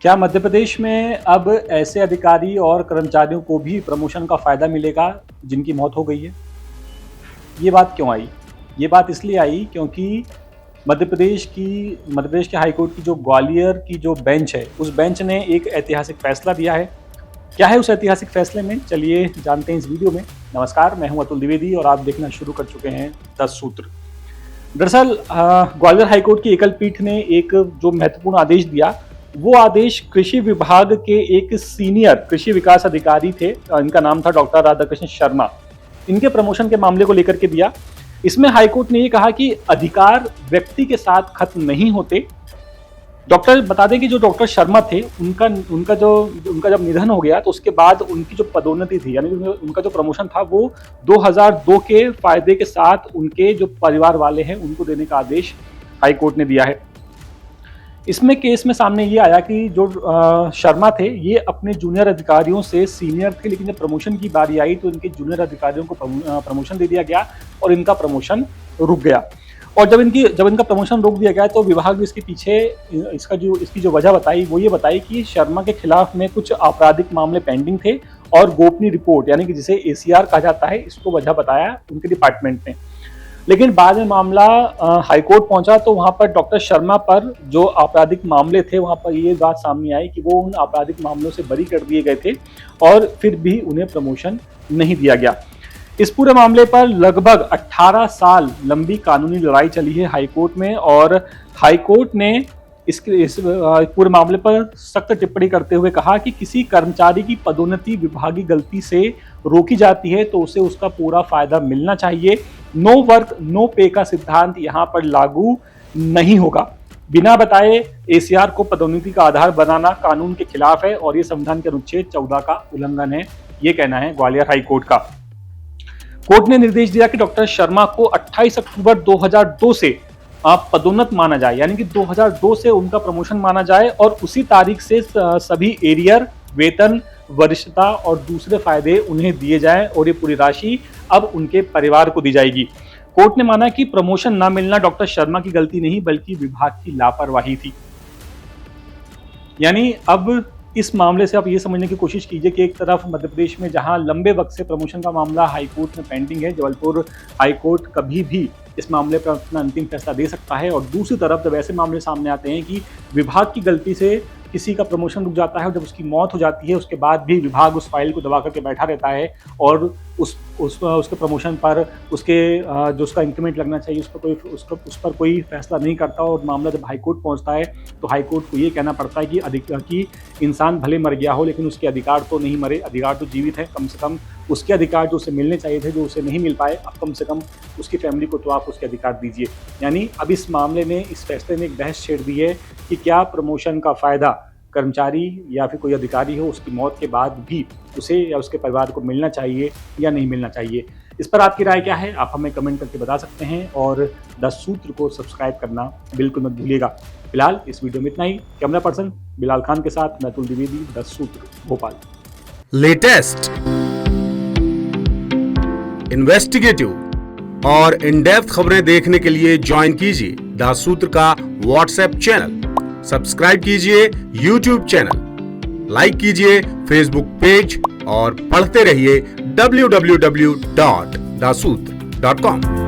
क्या मध्य प्रदेश में अब ऐसे अधिकारी और कर्मचारियों को भी प्रमोशन का फ़ायदा मिलेगा जिनकी मौत हो गई है? ये बात क्यों आई? ये बात इसलिए आई क्योंकि मध्य प्रदेश के हाई कोर्ट की जो ग्वालियर की जो बेंच है, उस बेंच ने एक ऐतिहासिक फैसला दिया है। क्या है उस ऐतिहासिक फैसले में? चलिए जानते हैं इस वीडियो में। नमस्कार, मैं हूं अतुल द्विवेदी और आप देखना शुरू कर चुके हैं 10 सूत्र। दरअसल ग्वालियर हाई कोर्ट की एकल पीठ ने एक जो महत्वपूर्ण आदेश दिया, वो आदेश कृषि विभाग के एक सीनियर कृषि विकास अधिकारी थे, इनका नाम था डॉक्टर राधाकृष्ण शर्मा। इनके प्रमोशन के मामले को लेकर के दिया। इसमें हाईकोर्ट ने ये कहा कि अधिकार व्यक्ति के साथ खत्म नहीं होते। डॉक्टर बता दें कि जो डॉक्टर शर्मा थे, उनका जब निधन हो गया तो उसके बाद उनकी जो पदोन्नति थी, यानी उनका जो प्रमोशन था, वो 2002 के फायदे के साथ उनके जो परिवार वाले हैं उनको देने का आदेश हाईकोर्ट ने दिया है। इसमें केस में सामने ये आया कि जो शर्मा थे, ये अपने जूनियर अधिकारियों से सीनियर थे, लेकिन जब प्रमोशन की बारी आई तो इनके जूनियर अधिकारियों को प्रमोशन दे दिया गया और इनका प्रमोशन रुक गया। और जब इनका प्रमोशन रोक दिया गया तो विभाग ने इसके पीछे इसकी जो वजह बताई, वो ये बताई कि शर्मा के खिलाफ में कुछ आपराधिक मामले पेंडिंग थे और गोपनीय रिपोर्ट, यानी कि जिसे एसीआर कहा जाता है, इसको वजह बताया उनके डिपार्टमेंट ने। लेकिन बाद में मामला हाईकोर्ट पहुंचा तो वहां पर डॉक्टर शर्मा पर जो आपराधिक मामले थे, वहां पर ये बात सामने आई कि वो उन आपराधिक मामलों से बरी कर दिए गए थे और फिर भी उन्हें प्रमोशन नहीं दिया गया। इस पूरे मामले पर लगभग 18 साल लंबी कानूनी लड़ाई चली है हाईकोर्ट में और हाईकोर्ट ने इस पूरे मामले पर सख्त टिप्पणी करते हुए कहा कि किसी कर्मचारी की पदोन्नति विभागीय गलती से रोकी जाती है तो उसे उसका पूरा फायदा मिलना चाहिए। नो वर्क नो पे का सिद्धांत यहां पर लागू नहीं होगा। बिना बताए एसीआर को पदोन्नति का आधार बनाना कानून के खिलाफ है और ये संविधान के अनुच्छेद 14 का उल्लंघन है, ये कहना है ग्वालियर हाईकोर्ट का। कोर्ट ने निर्देश दिया कि डॉक्टर शर्मा को 28 अक्टूबर 2002 से पदोन्नत माना जाए, यानी कि 2002 से उनका प्रमोशन माना जाए और उसी तारीख से सभी एरियर, वेतन, वरिष्ठता और दूसरे फायदे उन्हें दिए जाएं और ये पूरी राशि अब उनके परिवार को दी जाएगी। कोर्ट ने माना कि प्रमोशन न मिलना डॉक्टर शर्मा की गलती नहीं बल्कि विभाग की लापरवाही थी। यानी अब इस मामले से आप ये समझने की कोशिश कीजिए कि एक तरफ मध्य प्रदेश में जहां लंबे वक्त से प्रमोशन का मामला हाईकोर्ट में पेंडिंग है, जबलपुर हाईकोर्ट कभी भी इस मामले पर अपना अंतिम फैसला दे सकता है, और दूसरी तरफ जब ऐसे मामले सामने आते हैं कि विभाग की गलती से किसी का प्रमोशन रुक जाता है और जब उसकी मौत हो जाती है उसके बाद भी विभाग उस फाइल को दबा करके बैठा रहता है और उसके प्रमोशन पर जो उसका इंक्रीमेंट लगना चाहिए उस पर कोई फैसला नहीं करता, और मामला जब हाईकोर्ट पहुंचता है तो हाईकोर्ट को ये कहना पड़ता है कि इंसान भले मर गया हो लेकिन उसके अधिकार तो नहीं मरे, अधिकार तो जीवित है। कम से कम उसके अधिकार जो उसे मिलने चाहिए थे, जो उसे नहीं मिल पाए, अब कम से कम उसकी फैमिली को तो आप उसके अधिकार दीजिए। यानी अब इस मामले ने, इस फैसले ने एक बहस छेड़ दी है कि क्या प्रमोशन का फायदा कर्मचारी या फिर कोई अधिकारी हो उसकी मौत के बाद भी उसे या उसके परिवार को मिलना चाहिए या नहीं मिलना चाहिए। इस पर आपकी राय क्या है, आप हमें कमेंट करके बता सकते हैं और 10 सूत्र को सब्सक्राइब करना बिल्कुल मत भूलिएगा। फिलहाल इस वीडियो में इतना ही। कैमरा पर्सन बिलाल खान के साथ मैं अतुल द्विवेदी, 10 सूत्र, भोपाल। लेटेस्ट, इन्वेस्टिगेटिव और इन डेप्थ खबरें देखने के लिए ज्वाइन कीजिए 10 सूत्र का व्हाट्सएप चैनल, सब्सक्राइब कीजिए यूट्यूब चैनल, लाइक कीजिए फेसबुक पेज और पढ़ते रहिए www.dasootra.com।